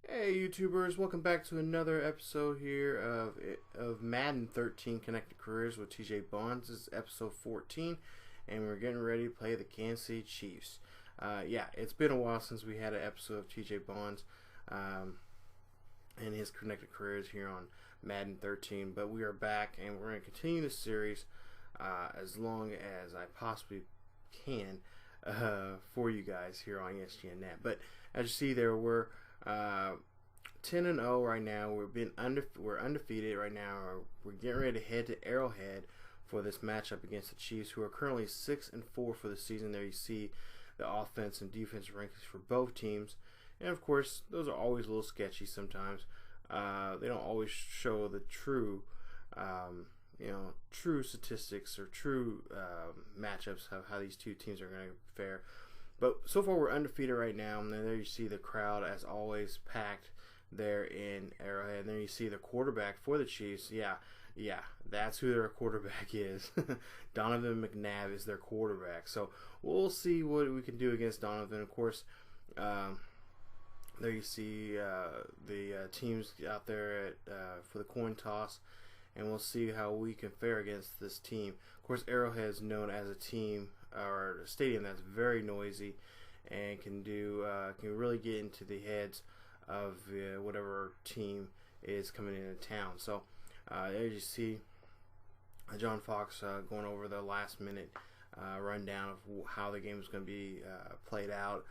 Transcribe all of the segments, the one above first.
Hey YouTubers, welcome back to another episode here of Madden 13 Connected Careers with TJ Bonds. This is episode 14 and we're getting ready to play the Kansas City Chiefs. Yeah, it's been a while since we had an episode of TJ Bonds and his Connected Careers here on Madden 13, but we are back and we're going to continue this series as long as I possibly can for you guys here on ESGNet. But as you see there, we're 10-0 right now. We're undefeated right now. We're getting ready to head to Arrowhead for this matchup against the Chiefs, who are currently 6-4 for the season. There you see the offense and defense rankings for both teams, and of course, those are always a little sketchy sometimes. They don't always show the true, true statistics or true matchups of how these two teams are going to fare. But so far we're undefeated right now, and then there you see the crowd as always packed there in Arrowhead. And there you see the quarterback for the Chiefs. Yeah, that's who their quarterback is. Donovan McNabb is their quarterback. So we'll see what we can do against Donovan. Of course, there you see the teams out there for the coin toss, and we'll see how we can fare against this team. Of course, Arrowhead is known as a team or a stadium that's very noisy and can really get into the heads of whatever team is coming into town. So there you see John Fox going over the last minute rundown of how the game is going to be played out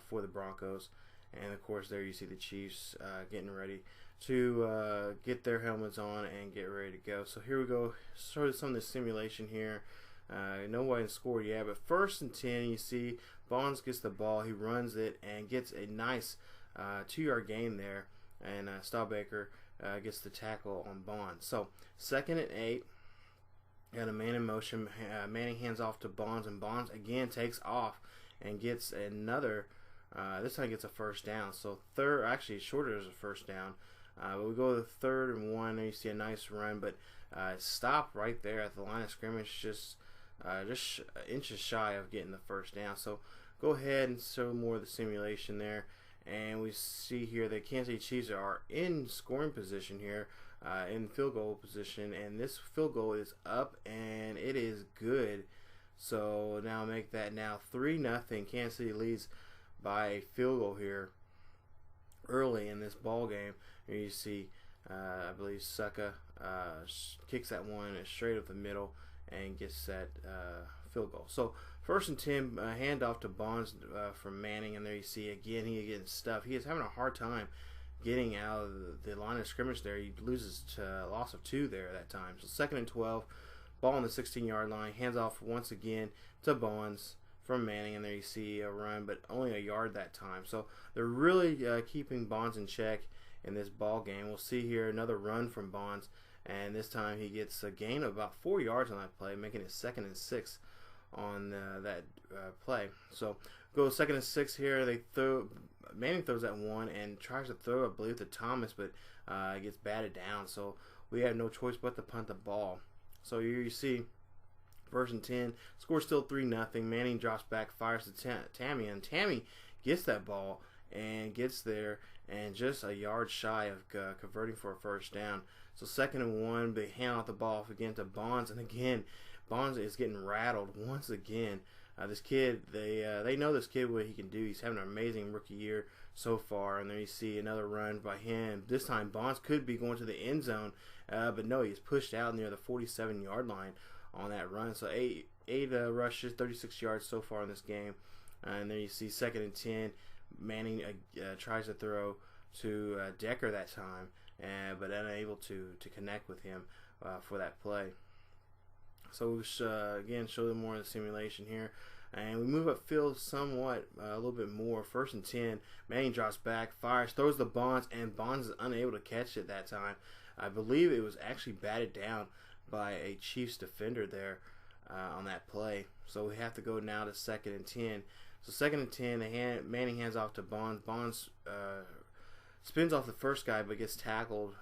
for the Broncos. And of course there you see the Chiefs getting ready to get their helmets on and get ready to go. So here we go, sort of some of the simulation here. Nobody scored yet, but 1st and 10, you see Bonds gets the ball, he runs it and gets a nice 2-yard gain there, and Staubbaker gets the tackle on Bonds. So 2nd and 8, got a man in motion. Manning hands off to Bonds, and Bonds again takes off and gets another. This time gets a 1st down. So actually shorter as a 1st down. But we go to the 3rd and 1, and you see a nice run, but stop right there at the line of scrimmage, just inches shy of getting the 1st down. So go ahead and show more of the simulation there, and we see here the Kansas City Chiefs are in scoring position here, in field goal position, and this field goal is up and it is good. So now make that now 3-0. Kansas City leads by a field goal here early in this ball game. Here you see I believe Sucka kicks that one straight up the middle and gets that field goal. So 1st and 10, handoff to Bonds from Manning, and there you see again he getting stuffed. He is having a hard time getting out of the line of scrimmage there. He loses to a loss of 2 there that time. So 2nd and 12, ball on the 16-yard line, hands off once again to Bonds from Manning, and there you see a run, but only a yard that time. So they're really keeping Bonds in check in this ball game. We'll see here another run from Bonds, and this time he gets a gain of about 4 yards on that play, making it 2nd and 6 on that play. So go 2nd and 6 here. Manning throws that one and tries to throw, I believe, to Thomas, but it gets batted down. So we have no choice but to punt the ball. So here you see 1st and 10, score still 3-0. Manning drops back, fires to Tammy, and Tammy gets that ball and gets there and just a yard shy of converting for a 1st down. So 2nd and 1, they hand off the ball again to Bonds, and again Bonds is getting rattled once again. This kid, they know this kid, what he can do. He's having an amazing rookie year so far, and there you see another run by him. This time Bonds could be going to the end zone, but no, he's pushed out near the 47-yard line on that run. So 8 rushes, 36 yards so far in this game. And then you see 2nd and 10. Manning tries to throw to Decker that time, but unable to connect with him for that play. So we'll again show them more of the simulation here. And we move upfield somewhat, a little bit more. 1st and 10. Manning drops back, fires, throws the Bonds, and Bonds is unable to catch it that time. I believe it was actually batted down by a Chiefs defender there on that play. So we have to go now to 2nd and 10. So 2nd and 10, Manning hands off to Bonds. Bonds spins off the first guy but gets tackled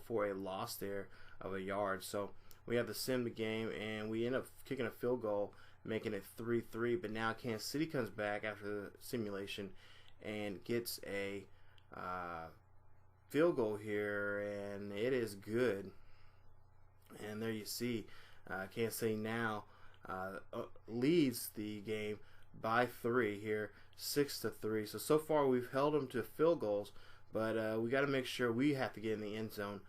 for a loss there of a yard. So we have to sim the game, and we end up kicking a field goal, making it 3-3. But now Kansas City comes back after the simulation and gets a field goal here, and it is good. And there you see, Kansas City now leads the game by 3 here, 6-3. So far we've held them to field goals, but we got to make sure we have to get in the end zone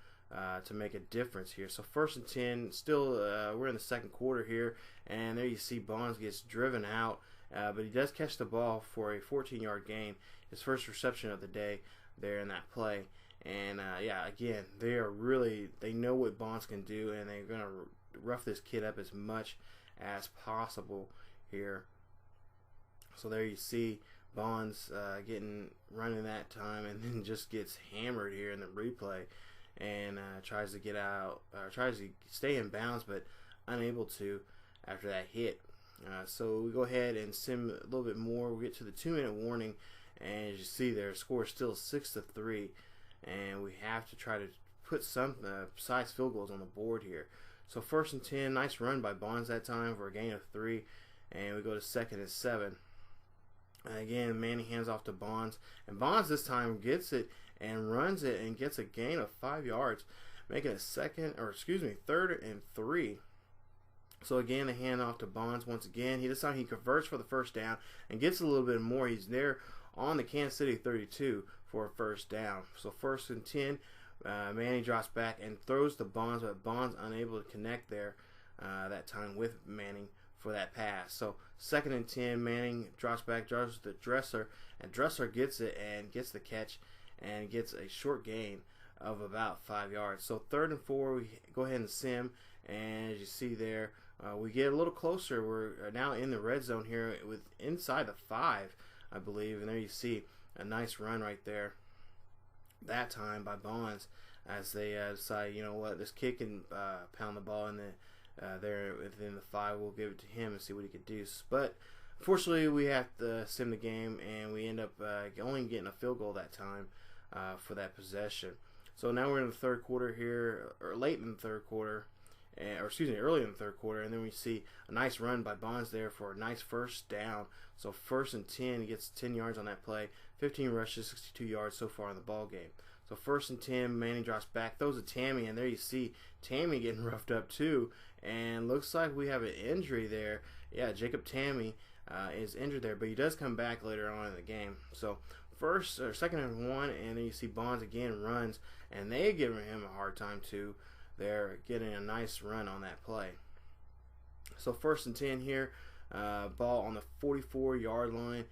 to make a difference here. So 1st and 10, still we're in the second quarter here, and there you see Bonds gets driven out, but he does catch the ball for a 14-yard gain, his first reception of the day there in that play. And yeah, again, they know what Bonds can do, and they're going to rough this kid up as much as possible here. So there you see Bonds running that time, and then just gets hammered here in the replay, and tries to get out, tries to stay in bounds, but unable to after that hit. So we go ahead and sim a little bit more. We get to the 2-minute warning, and as you see there, score is still 6-3, and we have to try to put some besides field goals on the board here. So 1st and 10, nice run by Bonds that time for a gain of 3, and we go to 2nd and 7. Again, Manning hands off to Bonds, and Bonds this time gets it and runs it and gets a gain of 5 yards, making it 3rd and 3. So again, the hand off to Bonds once again. This time he converts for the first down and gets a little bit more. He's there on the Kansas City 32 for a first down. So 1st and 10, Manning drops back and throws to Bonds, but Bonds unable to connect there that time with Manning for that pass. So 2nd and 10, Manning drops back, draws to Dresser, and Dresser gets it and gets the catch and gets a short gain of about 5 yards. So 3rd and 4, we go ahead and sim, and as you see there, we get a little closer. We're now in the red zone here with inside the 5, I believe, and there you see a nice run right there that time by Bonds as they decide, you know what, this kid can pound the ball in there within the 5. We'll give it to him and see what he could do. But unfortunately, we have to sim the game, and we end up only getting a field goal that time for that possession. So now we're in the 3rd quarter here, or late in the 3rd quarter, early in the 3rd quarter, and then we see a nice run by Bonds there for a nice first down. So 1st and 10, he gets 10 yards on that play, 15 rushes, 62 yards so far in the ball game. So 1st and 10, Manning drops back, throws to Tammy, and there you see Tammy getting roughed up too, and looks like we have an injury there. Yeah, Jacob Tammy is injured there, but he does come back later on in the game. So 2nd and 1, and then you see Bonds again runs, and they give him a hard time too. They're getting a nice run on that play. So 1st and 10 here, ball on the 44-yard line,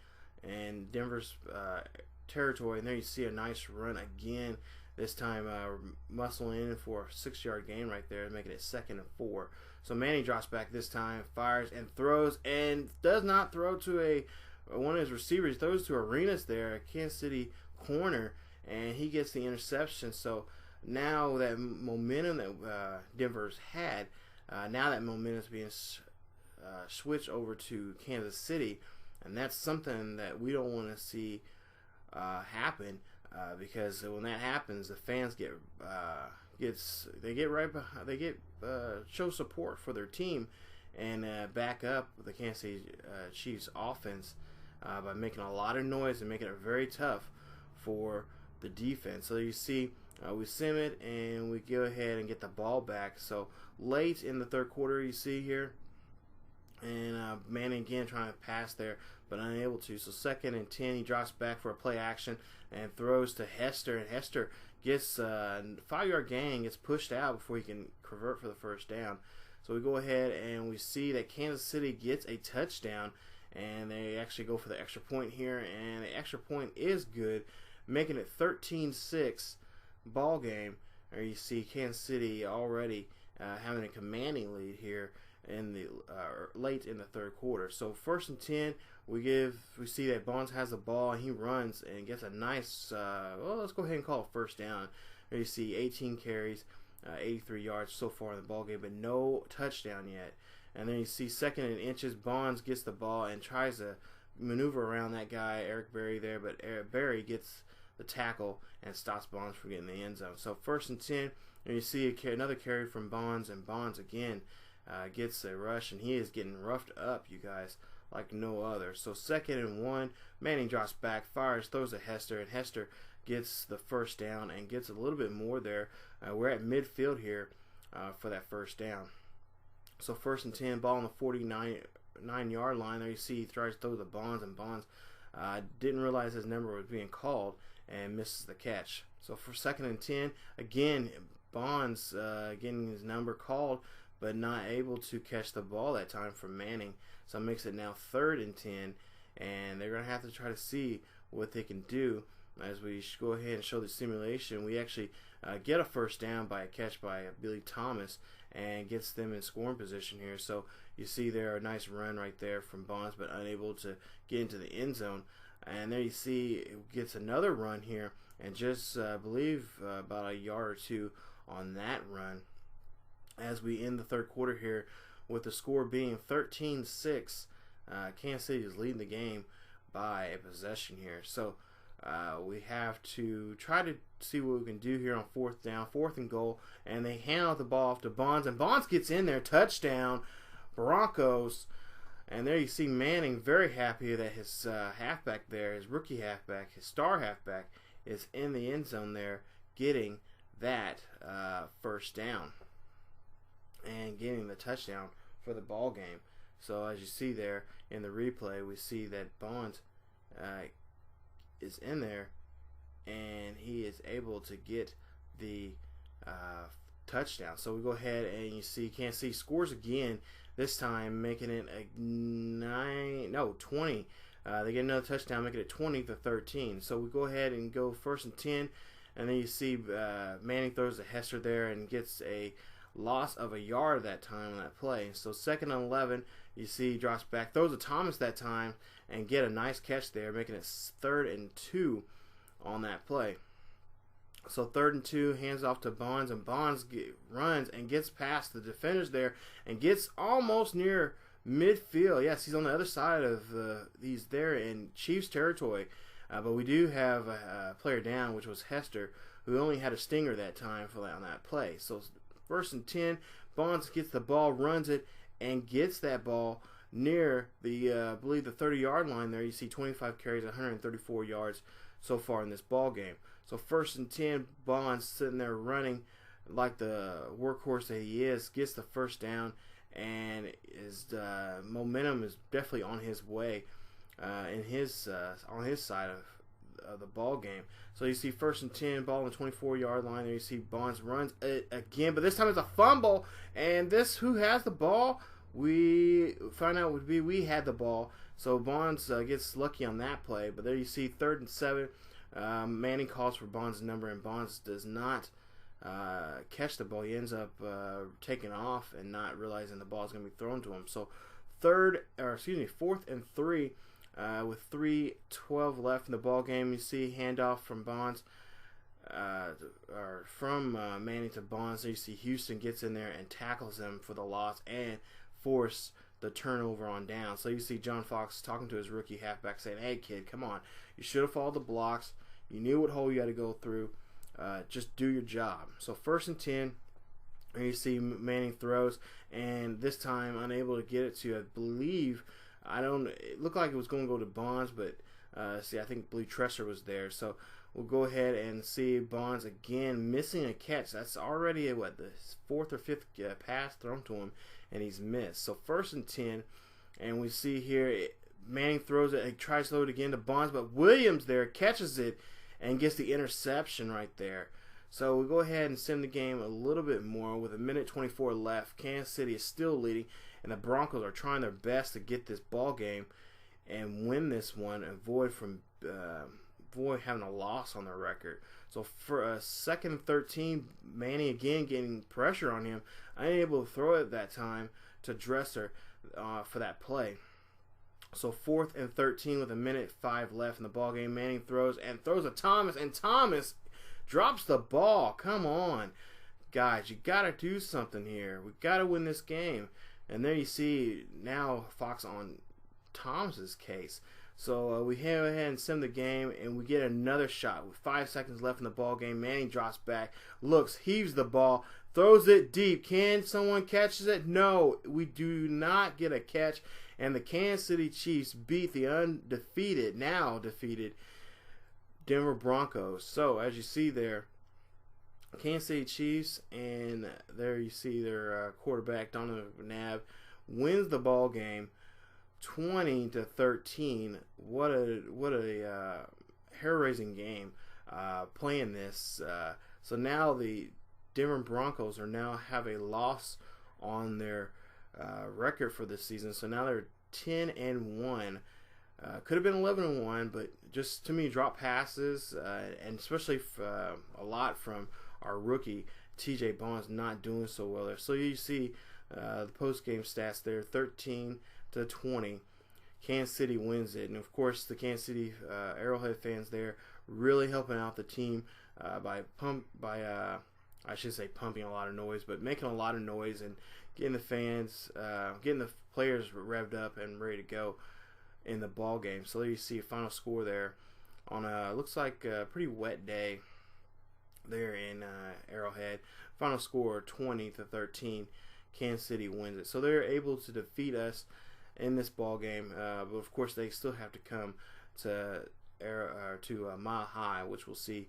and Denver's territory, and there you see a nice run again. This time muscling in for a 6-yard gain right there, making it 2nd and 4. So Manning drops back this time, fires and throws, and does not throw to one of his receivers. He throws to Arenas there, a Kansas City corner, and he gets the interception. So now that momentum that Denver's had, now that momentum is being switched over to Kansas City, and that's something that we don't want to see happen, because when that happens, the fans show support for their team and back up the Kansas City Chiefs offense by making a lot of noise and making it very tough for the defense. So you see, we sim it and we go ahead and get the ball back. So late in the 3rd quarter, you see here, and Manning again trying to pass there, but unable to. So 2nd and 10, he drops back for a play action and throws to Hester, and Hester gets a 5-yard gain, gets pushed out before he can convert for the first down. So we go ahead and we see that Kansas City gets a touchdown, and they actually go for the extra point here, and the extra point is good, making it 13-6 ball game. There you see Kansas City already having a commanding lead here in the late in the 3rd quarter. So 1st and 10, we see that Bonds has the ball, and he runs and gets a nice let's go ahead and call it first down. There you see 18 carries, 83 yards so far in the ball game, but no touchdown yet. And then you see 2nd and inches, Bonds gets the ball and tries to maneuver around that guy Eric Berry there, but Eric Berry gets the tackle and stops Bonds from getting the end zone. So 1st and 10, and you see another carry from Bonds, and Bonds again gets a rush, and he is getting roughed up, you guys, like no other. So 2nd and 1, Manning drops back, fires, throws to Hester, and Hester gets the first down and gets a little bit more there. We're at midfield here for that first down. So 1st and 10, ball on the 49-yard line. There you see he tries to throw the Bonds, and Bonds didn't realize his number was being called and misses the catch. So for 2nd and 10, again, Bonds getting his number called, but not able to catch the ball that time from Manning. So it makes it now 3rd and 10, and they're going to have to try to see what they can do. As we go ahead and show the simulation, we actually get a first down by a catch by Billy Thomas and gets them in scoring position here. So you see there a nice run right there from Bonds, but unable to get into the end zone. And there you see it gets another run here, and just believe about a yard or two on that run. As we end the 3rd quarter here, with the score being 13-6, Kansas City is leading the game by a possession here. So we have to try to see what we can do here on 4th down, 4th and goal, and they hand out the ball off to Bonds, and Bonds gets in there, touchdown, Broncos. And there you see Manning very happy that his halfback there, his rookie halfback, his star halfback, is in the end zone there, getting that first down and getting the touchdown for the ball game. So as you see there in the replay, we see that Bonds is in there, and he is able to get the touchdown. So we go ahead and you see Kansas City scores again, this time making it a 20. They get another touchdown, making it 20-13. So we go ahead and go 1st and 10, and then you see Manning throws to Hester there and gets a loss of a yard that time on that play. So 2nd and 11, you see he drops back, throws to Thomas that time, and get a nice catch there, making it 3rd and 2 on that play. So 3rd and 2, hands off to Bonds, and Bonds runs and gets past the defenders there and gets almost near midfield. Yes, he's on the other side of these there in Chiefs territory. But we do have a player down, which was Hester, who only had a stinger that time on that play. So 1st and 10, Bonds gets the ball, runs it, and gets that ball near the, I believe, the 30-yard line there. You see 25 carries, 134 yards so far in this ball game. So 1st and 10, Bonds sitting there running like the workhorse that he is, gets the first down, and his momentum is definitely on his way on his side of the ball game. So you see 1st and 10, ball on the 24-yard line. There you see Bonds runs it again, but this time it's a fumble. And this, who has the ball? We find out would be we had the ball. So Bonds gets lucky on that play. But there you see 3rd and 7. Manning calls for Bonds' number, and Bonds does not catch the ball. He ends up taking off and not realizing the ball is going to be thrown to him. So 4th and 3. With 3:12 left in the ball game, you see handoff from Bonds, or from Manning to Bonds. There you see Houston gets in there and tackles him for the loss and force the turnover on down. So you see John Fox talking to his rookie halfback, saying, "Hey kid, come on, you should have followed the blocks. You knew what hole you had to go through. Just do your job." So 1st and 10. And you see Manning throws, and this time unable to get it to, I believe. It looked like it was going to go to Bonds, but I think Blue Tresser was there. So we'll go ahead and see Bonds again missing a catch. That's already the 4th or 5th pass thrown to him, and he's missed. So 1st and 10, and we see here Manning throws it and tries to throw it again to Bonds, but Williams there catches it and gets the interception right there. So we'll go ahead and sim the game a little bit more with 1:24 left. Kansas City is still leading, and the Broncos are trying their best to get this ball game and win this one and avoid having a loss on their record. So for a 2nd and 13, Manning again getting pressure on him, unable to throw it that time to Dresser for that play. So 4th and 13 with 1:05 left in the ball game. Manning throws to Thomas, and Thomas drops the ball. Come on, guys, you got to do something here. We got to win this game. And there you see now Fox on Thomas's case. So we go ahead and sim the game, and we get another shot with 5 seconds left in the ball game. Manning drops back, looks, heaves the ball, throws it deep. Can someone catches it? No, we do not get a catch. And the Kansas City Chiefs beat the now defeated Denver Broncos. So as you see there, Kansas City Chiefs, and there you see their quarterback Donovan McNabb wins the ball game 20-13. What a hair-raising game playing this. So now the Denver Broncos have a loss on their record for this season. So now they're 10-1. Could have been 11-1, but just to me, drop passes and especially a lot from our rookie TJ Bonds not doing so well there. So you see the post-game stats there, 13-20. Kansas City wins it, and of course the Kansas City Arrowhead fans there really helping out the team by I should say pumping a lot of noise, but making a lot of noise and getting the fans, getting the players revved up and ready to go in the ball game. So there you see a final score there on looks like a pretty wet day there in Arrowhead. Final score 20-13. Kansas City wins it. So they're able to defeat us in this ball game, but of course they still have to come to Mile High, which we'll see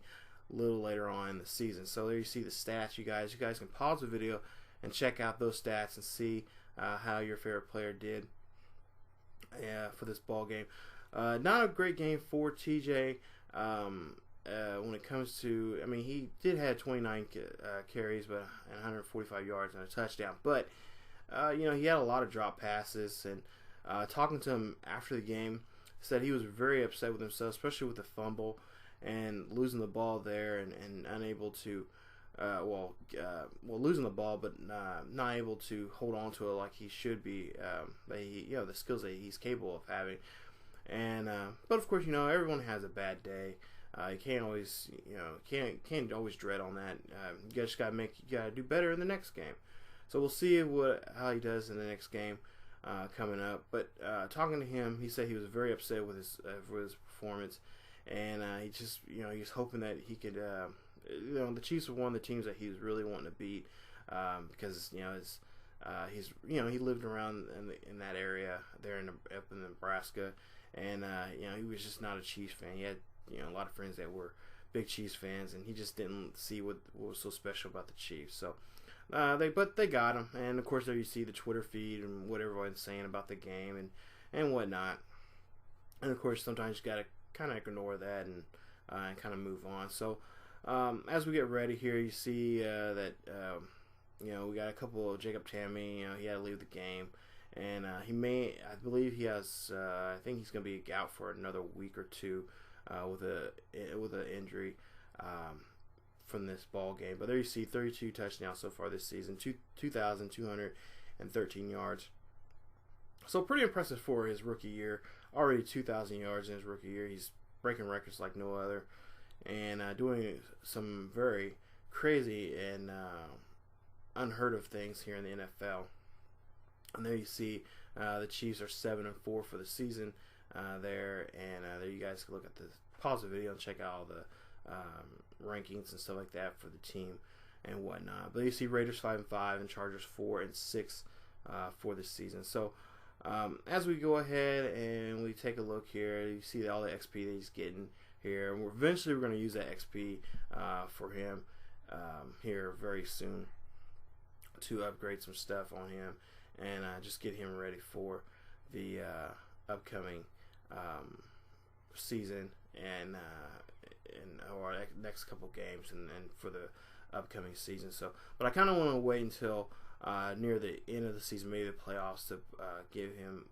a little later on in the season. So there you see the stats. You guys can pause the video and check out those stats and see how your favorite player did for this ball game. Not a great game for TJ when it comes to, I mean, he did have 29 carries, but 145 yards and a touchdown. But he had a lot of drop passes, and talking to him after the game, said he was very upset with himself, especially with the fumble and losing the ball there and unable to, losing the ball, but not able to hold on to it like he should be. The skills that he's capable of having. And but of course, everyone has a bad day. You can't always, can't always dread on that. You just gotta do better in the next game. So we'll see how he does in the next game coming up. But talking to him, he said he was very upset with his performance, and he just, he's hoping that he could. The Chiefs were one of the teams that he was really wanting to beat because he lived around in that area there up in Nebraska, and he was just not a Chiefs fan. He had a lot of friends that were big Chiefs fans, and he just didn't see what was so special about the Chiefs. So they got him, and of course there you see the Twitter feed and what everyone's saying about the game and whatnot. And of course sometimes you gotta kind of ignore that and kind of move on. So as we get ready here, you see that we got a couple of Jacob Tamme. He had to leave the game, and I think he's gonna be out for another week or two with an injury from this ball game. But there you see 32 touchdowns so far this season, 2,213 yards. So pretty impressive for his rookie year. Already 2,000 yards in his rookie year. He's breaking records like no other, and doing some very crazy and unheard of things here in the NFL. And there you see the Chiefs are 7-4 for the season there, and there you guys can look at the pause the video and check out all the rankings and stuff like that for the team and whatnot. But you see Raiders 5-5 and Chargers 4-6 for this season. So as we go ahead and we take a look here, you see all the XP that he's getting here, and eventually we're going to use that XP for him here very soon to upgrade some stuff on him and just get him ready for the upcoming season and or next couple games and for the upcoming season. So, but I kind of want to wait until near the end of the season, maybe the playoffs, to give him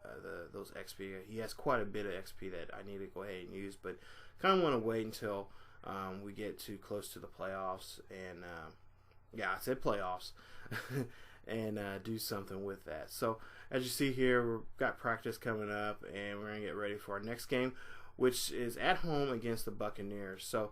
those XP. He has quite a bit of XP that I need to go ahead and use, but kind of want to wait until we get too close to the playoffs and I said playoffs and do something with that. So as you see here, we've got practice coming up, and we're going to get ready for our next game, which is at home against the Buccaneers. So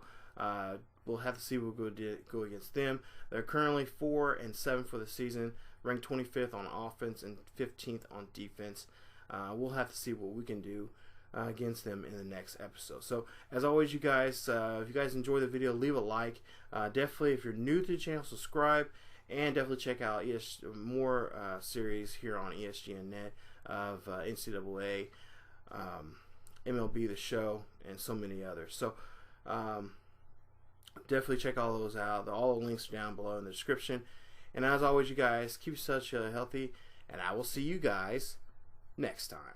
we'll have to see what we'll go against them. They're currently 4-7 for the season, ranked 25th on offense and 15th on defense. We'll have to see what we can do against them in the next episode. So as always, you guys, if you guys enjoy the video, leave a like. Definitely, if you're new to the channel, subscribe, and definitely check out more series here on ESGNet. of NCAA, MLB The Show, and so many others. So definitely check all those out. All the links are down below in the description. And as always, you guys, keep yourselves healthy, and I will see you guys next time.